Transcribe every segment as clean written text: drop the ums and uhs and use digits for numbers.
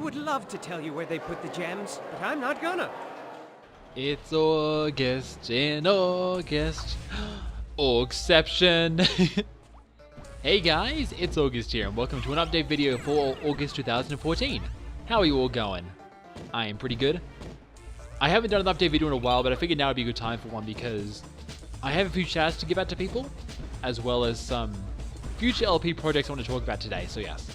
would love to tell you where they put the gems, but I'm not gonna. It's August in August. Augustception. Hey guys, it's August here and welcome to an update video for August 2014. How are you all going? I am pretty good. I haven't done an update video in a while, but I figured now would be a good time for one because I have a few shoutouts to give out to people, as well as some future LP projects I want to talk about today, so yes.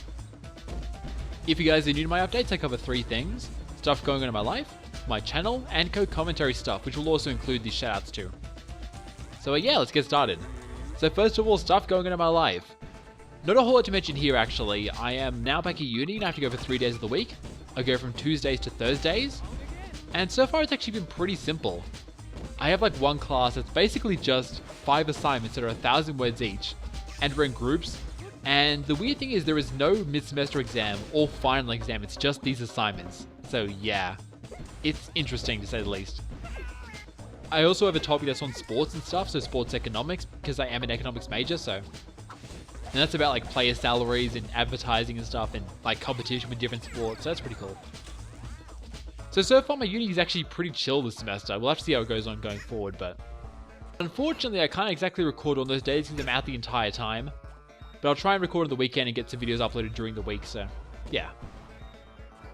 If you guys are new to my updates, I cover 3 things: stuff going on in my life, my channel, and co-commentary stuff, which will also include these shoutouts too. So yeah, let's get started. So first of all, stuff going on in my life. Not a whole lot to mention here actually. I am now back at uni and I have to go for 3 days of the week. I go from Tuesdays to Thursdays, and so far it's actually been pretty simple. I have like one class that's basically just 5 assignments that are 1,000 words each, and we're in groups. And the weird thing is there is no mid-semester exam or final exam, it's just these assignments. So yeah, it's interesting to say the least. I also have a topic that's on sports and stuff, so sports economics, because I am an economics major, so. And that's about like player salaries and advertising and stuff and like competition with different sports, so that's pretty cool. So far my uni is actually pretty chill this semester. We'll have to see how it goes on going forward, but unfortunately I can't exactly record on those days because I'm out the entire time. But I'll try and record on the weekend and get some videos uploaded during the week, so yeah.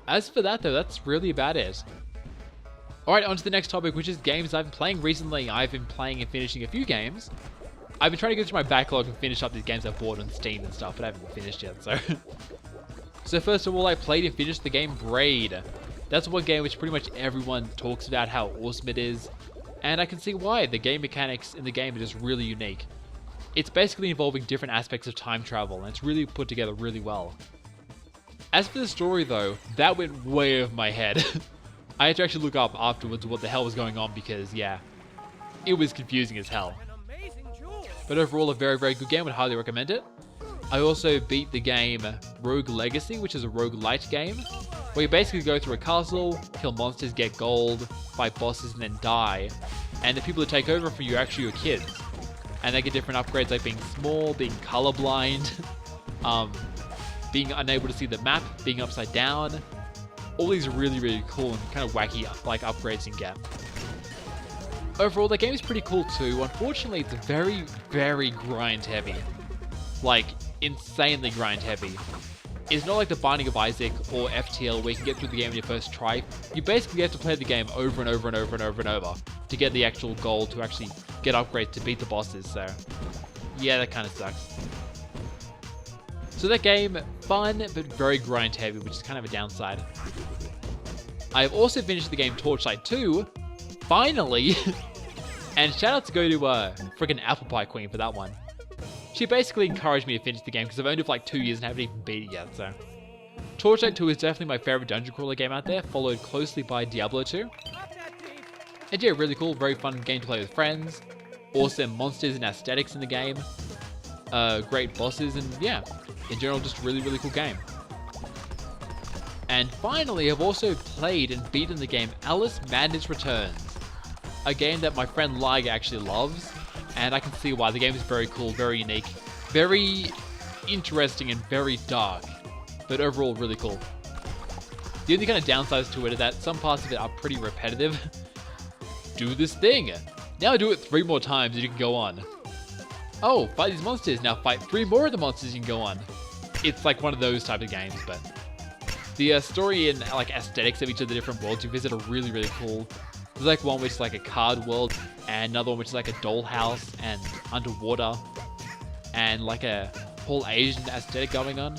As for that though, that's really about it. Alright, on to the next topic, which is games I've been playing recently. I've been playing and finishing a few games. I've been trying to go through my backlog and finish up these games I've bought on Steam and stuff, but I haven't finished yet, so. So first of all, I played and finished the game Braid. That's one game which pretty much everyone talks about how awesome it is, and I can see why. The game mechanics in the game are just really unique. It's basically involving different aspects of time travel, and it's really put together really well. As for the story though, that went way over my head. I had to actually look up afterwards what the hell was going on because, yeah, it was confusing as hell. But overall, a very, very good game. Would highly recommend it. I also beat the game Rogue Legacy, which is a roguelite game, where you basically go through a castle, kill monsters, get gold, fight bosses, and then die. And the people that take over for you are actually your kids. And they get different upgrades like being small, being colorblind, being unable to see the map, being upside down. All these are really, really cool and kind of wacky like upgrades you can get. Overall, the game is pretty cool too. Unfortunately, it's very, very grind heavy. Like, insanely grind heavy. It's not like the Binding of Isaac or FTL where you can get through the game in your first try. You basically have to play the game over and over and over and over and over to get the actual goal to actually get upgrades to beat the bosses, so yeah, that kind of sucks. So that game, fun, but very grind heavy, which is kind of a downside. I have also finished the game Torchlight 2, finally, and shoutouts go to freaking Apple Pie Queen for that one. She basically encouraged me to finish the game because I've owned it for like 2 years and haven't even beat it yet, so. Torchlight 2 is definitely my favorite dungeon crawler game out there, followed closely by Diablo 2. And yeah, really cool, very fun game to play with friends. Awesome monsters and aesthetics in the game. Great bosses, and yeah, in general, just a really, really cool game. And finally, I've also played and beaten the game Alice Madness Returns. A game that my friend Liger actually loves, and I can see why. The game is very cool, very unique, very interesting, and very dark, but overall really cool. The only kind of downsides to it is that some parts of it are pretty repetitive. Do this thing! Now do it 3 more times and you can go on. Oh, fight these monsters, now fight 3 more of the monsters you can go on. It's like one of those type of games, but the story and like aesthetics of each of the different worlds you visit are really, really cool. There's like one which is like a card world, and another one which is like a dollhouse and underwater, and like a whole Asian aesthetic going on.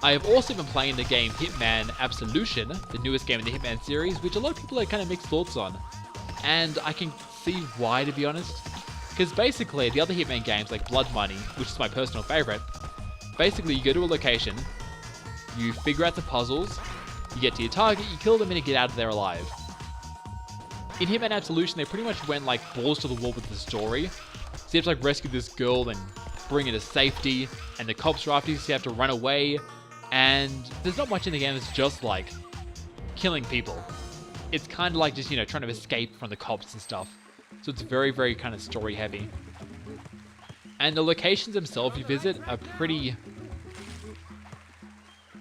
I have also been playing the game Hitman Absolution, the newest game in the Hitman series, which a lot of people have kind of mixed thoughts on. And I can see why, to be honest. Because basically, the other Hitman games like Blood Money, which is my personal favorite, basically you go to a location, you figure out the puzzles, you get to your target, you kill them, and you get out of there alive. In Hitman Absolution, they pretty much went like balls to the wall with the story. So you have to like rescue this girl and bring her to safety, and the cops are after you, so you have to run away. And there's not much in the game that's just like killing people. It's kind of like just, you know, trying to escape from the cops and stuff. So it's very, very kind of story heavy. And the locations themselves you visit are pretty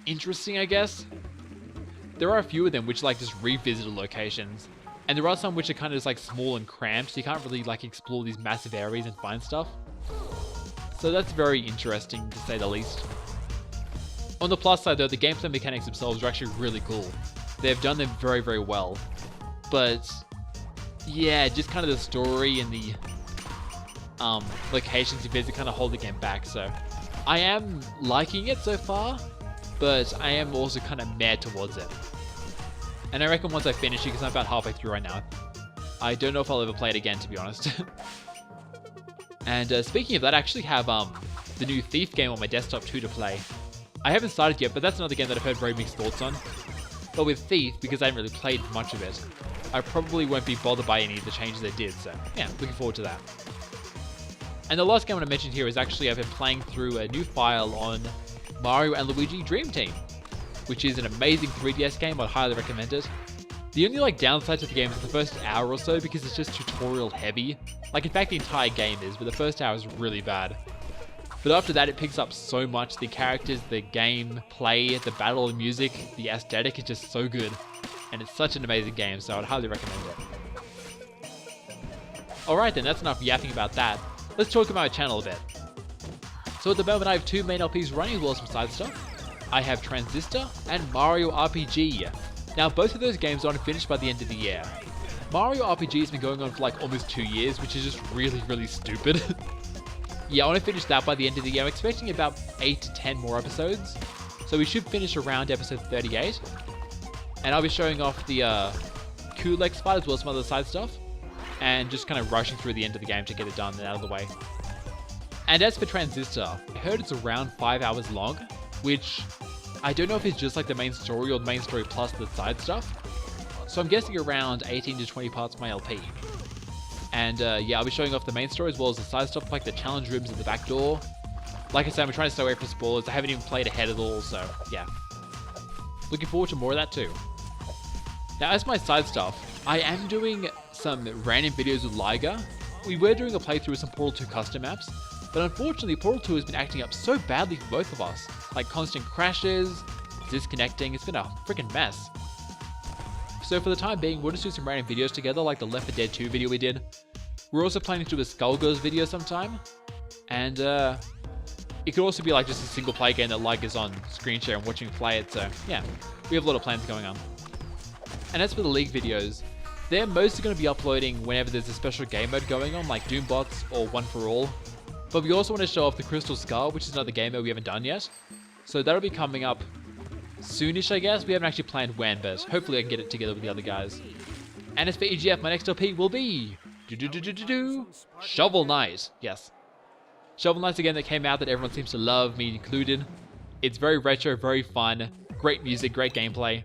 interesting, I guess. there are a few of them which like just revisited locations. And there are some which are kind of just like small and cramped, so you can't really like explore these massive areas and find stuff. So that's very interesting to say the least. On the plus side though, the gameplay mechanics themselves are actually really cool. They've done them very, very well. But yeah, just kind of the story and the locations you visit kind of hold the game back. So I am liking it so far, but I am also kind of mad towards it. And I reckon once I finish it, because I'm about halfway through right now, I don't know if I'll ever play it again, to be honest. And speaking of that, I actually have the new Thief game on my desktop too to play. I haven't started yet, but that's another game that I've heard very mixed thoughts on. But with Thief, because I haven't really played much of it, I probably won't be bothered by any of the changes they did, so yeah, looking forward to that. And the last game I want to mention here is actually I've been playing through a new file on Mario and Luigi Dream Team, which is an amazing 3DS game. I'd highly recommend it. The only like downside to the game is the first hour or so, because it's just tutorial heavy. Like, in fact, the entire game is, but the first hour is really bad. But after that, it picks up so much. The characters, the gameplay, the battle, the music, the aesthetic is just so good. And it's such an amazing game, so I'd highly recommend it. Alright then, that's enough yapping about that. Let's talk about my channel a bit. So at the moment, I have two main LPs running as well as some side stuff. I have Transistor and Mario RPG. Now, both of those games aren't finished by the end of the year. Mario RPG has been going on for like almost 2 years, which is just really, really stupid. Yeah, I want to finish that by the end of the year. I'm expecting about 8 to 10 more episodes. So we should finish around episode 38. And I'll be showing off the Kulex fight as well as some other side stuff. And just kind of rushing through the end of the game to get it done and out of the way. And as for Transistor, I heard it's around 5 hours long, which I don't know if it's just like the main story or the main story plus the side stuff. So I'm guessing around 18 to 20 parts of my LP. And yeah, I'll be showing off the main story as well as the side stuff, like the challenge rooms at the back door. Like I said, I'm trying to stay away from spoilers. I haven't even played ahead at all, so yeah. Looking forward to more of that too. Now, as my side stuff, I am doing some random videos with Liger. We were doing a playthrough with some Portal 2 custom maps, but unfortunately Portal 2 has been acting up so badly for both of us. Like constant crashes, disconnecting, it's been a freaking mess. So for the time being, we'll just do some random videos together, like the Left 4 Dead 2 video we did. We're also planning to do a Skullgirls video sometime. And it could also be like just a single player game that Liger's on screen share and watching play it, so yeah, we have a lot of plans going on. And as for the League videos, they're mostly going to be uploading whenever there's a special game mode going on, like Doombots or One for All. But we also want to show off the Crystal Skull, which is another game mode we haven't done yet. So that'll be coming up soonish, I guess. We haven't actually planned when, but hopefully I can get it together with the other guys. And as for EGF, my next LP will be Shovel Knight. Yes. Shovel Knight's a game that came out that everyone seems to love, me included. It's very retro, very fun, great music, great gameplay.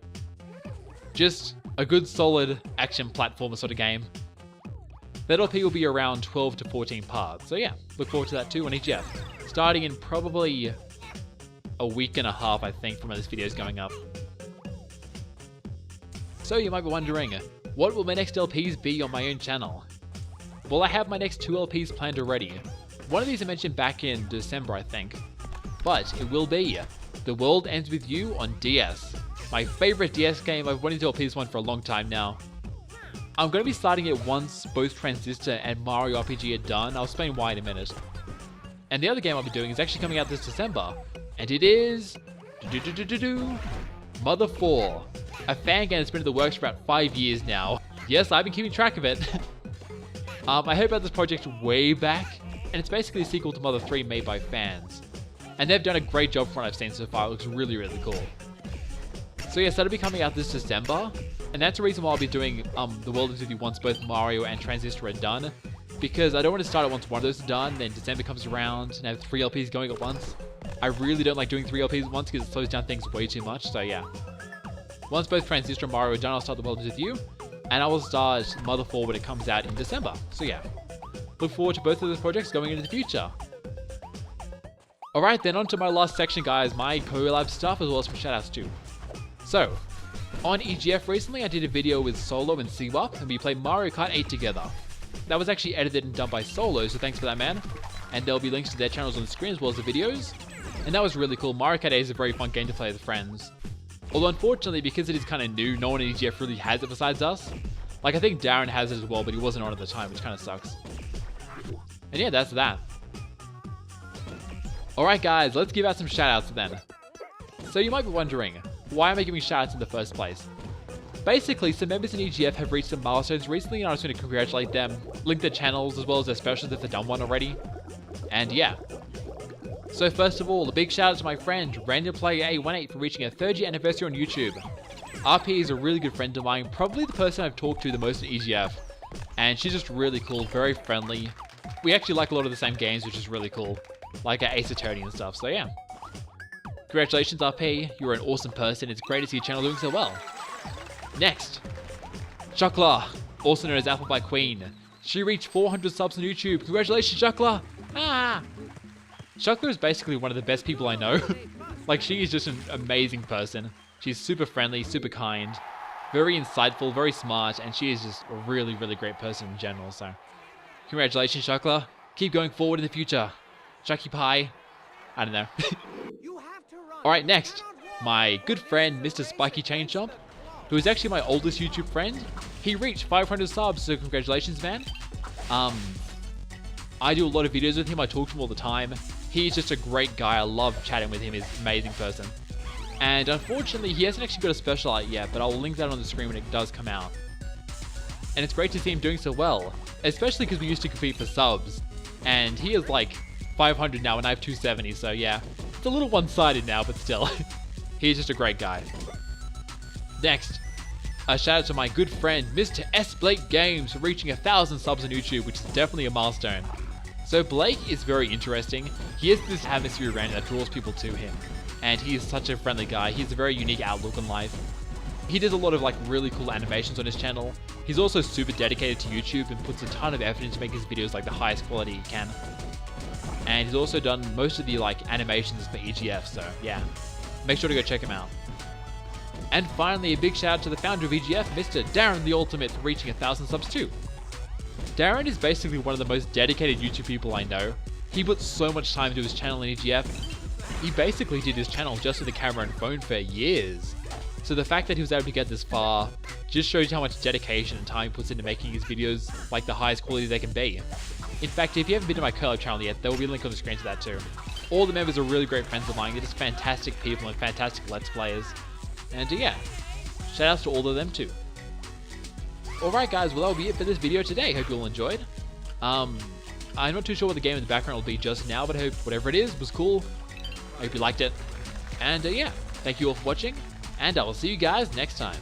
Just a good solid action platformer sort of game. That LP will be around 12 to 14 parts, so yeah, look forward to that too on EGF. Starting in probably a week and a half, I think, from when this video is going up. So you might be wondering, what will my next LPs be on my own channel? Well, I have my next 2 LPs planned already. One of these I mentioned back in December, I think. But it will be The World Ends With You on DS. My favorite DS game. I've wanted to LP this one for a long time now. I'm going to be starting it once both Transistor and Mario RPG are done. I'll explain why in a minute. And the other game I'll be doing is actually coming out this December. And it is Mother 4, a fan game that's been in the works for about 5 years now. Yes, I've been keeping track of it. I heard about this project way back, and it's basically a sequel to Mother 3 made by fans. And they've done a great job from what I've seen so far. It looks really, really cool. So yes, that'll be coming out this December, and that's the reason why I'll be doing The World Ends With You once both Mario and Transistor are done, because I don't want to start it once one of those are done, then December comes around, and have 3 LPs going at once. I really don't like doing 3 LPs at once because it slows down things way too much, so yeah. Once both Transistor and Mario are done, I'll start The World Ends With You, and I will start Mother 4 when it comes out in December, so yeah. Look forward to both of those projects going into the future. Alright then, on to my last section guys, my collab stuff as well as some shoutouts too. So, on EGF recently I did a video with Solo and CWAP, and we played Mario Kart 8 together. That was actually edited and done by Solo, so thanks for that man. And there'll be links to their channels on the screen as well as the videos. And that was really cool. Mario Kart 8 is a very fun game to play with friends. Although unfortunately, because it is kind of new, no one in EGF really has it besides us. Like, I think Darren has it as well, but he wasn't on at the time, which kind of sucks. And yeah, that's that. Alright guys, let's give out some shoutouts then. So you might be wondering, why am I giving shoutouts in the first place? Basically, some members in EGF have reached some milestones recently, and I just want to congratulate them, link their channels as well as their specials if they've done one already. And yeah. So first of all, a big shout out to my friend, RandomPlayer818 for reaching a 3rd year anniversary on YouTube. RP is a really good friend of mine, probably the person I've talked to the most in EGF. And she's just really cool, very friendly. We actually like a lot of the same games, which is really cool. Like Ace Attorney and stuff, so yeah. Congratulations RP, you're an awesome person, it's great to see your channel doing so well. Next, Shukla, also known as Apple by Queen. She reached 400 subs on YouTube, congratulations Shukla! Ah! Shukla is basically one of the best people I know. Like, she is just an amazing person. She's super friendly, super kind, very insightful, very smart, and she is just a really, really great person in general, so. Congratulations, Shukla. Keep going forward in the future. Chucky Pie. I don't know. Alright, next. My good friend, Mr. Spiky Chain Shop, who is actually my oldest YouTube friend. He reached 500 subs, so congratulations, man. I do a lot of videos with him. I talk to him all the time. He's just a great guy. I love chatting with him. He's an amazing person. And unfortunately, he hasn't actually got a special out yet, but I'll link that on the screen when it does come out. And it's great to see him doing so well, especially because we used to compete for subs. And he is like 500 now, and I have 270, so yeah. It's a little one-sided now, but still. He's just a great guy. Next, a shout out to my good friend, Mr. S. Blake Games, for reaching 1,000 subs on YouTube, which is definitely a milestone. So Blake is very interesting. He has this atmosphere around that draws people to him. And he is such a friendly guy. He has a very unique outlook on life. He does a lot of like really cool animations on his channel. He's also super dedicated to YouTube and puts a ton of effort into making his videos like the highest quality he can. And he's also done most of the like animations for EGF, so yeah. Make sure to go check him out. And finally, a big shout out to the founder of EGF, Mr. Darren the Ultimate, for reaching 1,000 subs too. Darren is basically one of the most dedicated YouTube people I know. He puts so much time into his channel in EGF. He basically did his channel just with a camera and phone for years. So the fact that he was able to get this far just shows how much dedication and time he puts into making his videos like the highest quality they can be. In fact, if you haven't been to my Curl channel yet, there will be a link on the screen to that too. All the members are really great friends of mine. They're just fantastic people and fantastic Let's Players. And yeah, shout outs to all of them too. Alright guys, well that will be it for this video today. Hope you all enjoyed. I'm not too sure what the game in the background will be just now, but I hope whatever it is was cool. I hope you liked it. And yeah, thank you all for watching, and I will see you guys next time.